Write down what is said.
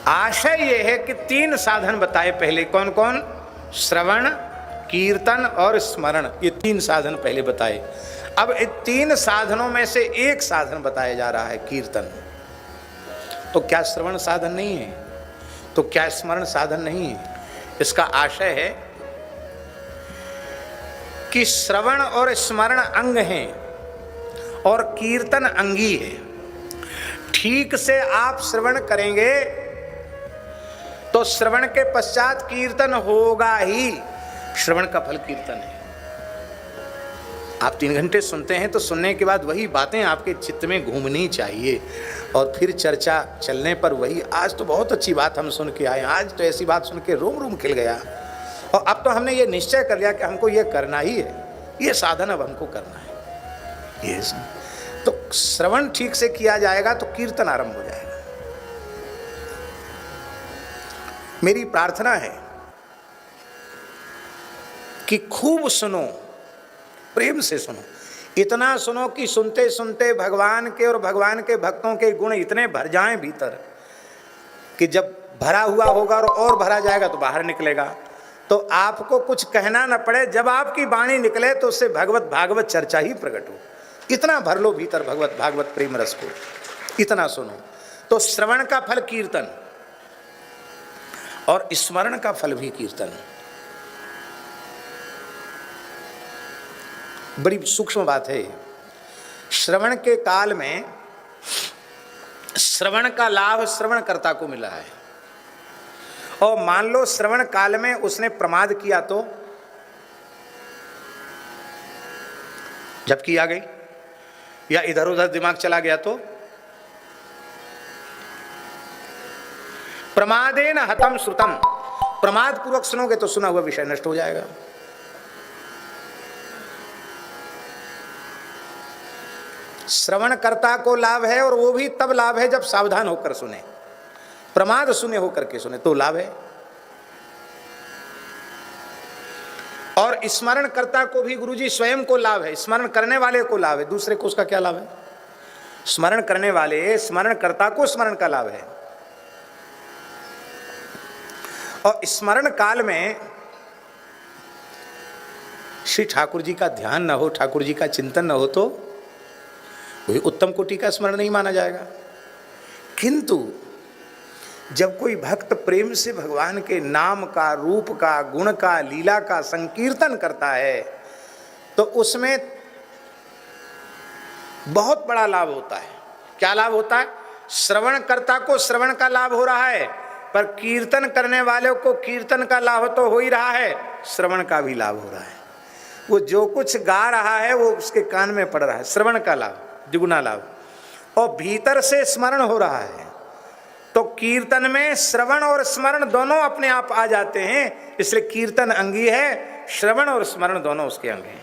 आशय यह है कि 3 साधन बताए पहले। कौन कौन? श्रवण, कीर्तन और स्मरण। ये 3 साधन पहले बताए। अब इन 3 साधनों में से एक साधन बताया जा रहा है, कीर्तन। तो क्या श्रवण साधन नहीं है? तो क्या स्मरण साधन नहीं है? इसका आशय है कि श्रवण और स्मरण अंग हैं और कीर्तन अंगी है। ठीक से आप श्रवण करेंगे तो श्रवण के पश्चात कीर्तन होगा ही। श्रवण का फल कीर्तन है। आप 3 घंटे सुनते हैं तो सुनने के बाद वही बातें आपके चित्त में घूमनी चाहिए और फिर चर्चा चलने पर वही, आज तो बहुत अच्छी बात हम सुन के आए, आज तो ऐसी बात सुन के रोम रोम खिल गया, और अब तो हमने ये निश्चय कर लिया कि हमको ये करना ही है, ये साधन अब हमको करना है। ये तो श्रवण ठीक से किया जाएगा तो कीर्तन आरंभ हो जाएगा। मेरी प्रार्थना है कि खूब सुनो, प्रेम से सुनो, इतना सुनो कि सुनते सुनते भगवान के और भगवान के भक्तों के गुण इतने भर जाएं भीतर कि जब भरा हुआ होगा और भरा जाएगा तो बाहर निकलेगा, तो आपको कुछ कहना न पड़े। जब आपकी वाणी निकले तो उससे भगवत भागवत चर्चा ही प्रकट हो। इतना भर लो भीतर भगवत भागवत प्रेम रस को, इतना सुनो। तो श्रवण का फल कीर्तन और स्मरण का फल भी कीर्तन। बड़ी सूक्ष्म बात है। श्रवण के काल में श्रवण का लाभ श्रवणकर्ता को मिला है, और मान लो श्रवण काल में उसने प्रमाद किया तो, झपकी आ गई या इधर उधर दिमाग चला गया तो, प्रमादेन हतम श्रुतम, प्रमाद पूर्वक सुनोगे तो सुना हुआ विषय नष्ट हो जाएगा। श्रवणकर्ता को लाभ है, और वो भी तब लाभ है जब सावधान होकर सुने, प्रमाद सुने होकर के सुने तो लाभ है। और स्मरणकर्ता को भी गुरुजी स्वयं को लाभ है, स्मरण करने वाले को लाभ है, दूसरे को उसका क्या लाभ है? स्मरण करने वाले स्मरणकर्ता को स्मरण का लाभ है। और स्मरण काल में श्री ठाकुर जी का ध्यान न हो, ठाकुर जी का चिंतन न हो तो वही उत्तम कोटि का स्मरण नहीं माना जाएगा। किंतु जब कोई भक्त प्रेम से भगवान के नाम का, रूप का, गुण का, लीला का संकीर्तन करता है तो उसमें बहुत बड़ा लाभ होता है। क्या लाभ होता है? श्रवणकर्ता को श्रवण का लाभ हो रहा है, पर कीर्तन करने वालों को कीर्तन का लाभ तो हो ही रहा है, श्रवण का भी लाभ हो रहा है। वो जो कुछ गा रहा है वो उसके कान में पड़ रहा है, श्रवण का लाभ, द्विगुना लाभ। और भीतर से स्मरण हो रहा है, तो कीर्तन में श्रवण और स्मरण दोनों अपने आप आ जाते हैं। इसलिए कीर्तन अंगी है, श्रवण और स्मरण दोनों उसके अंग हैं।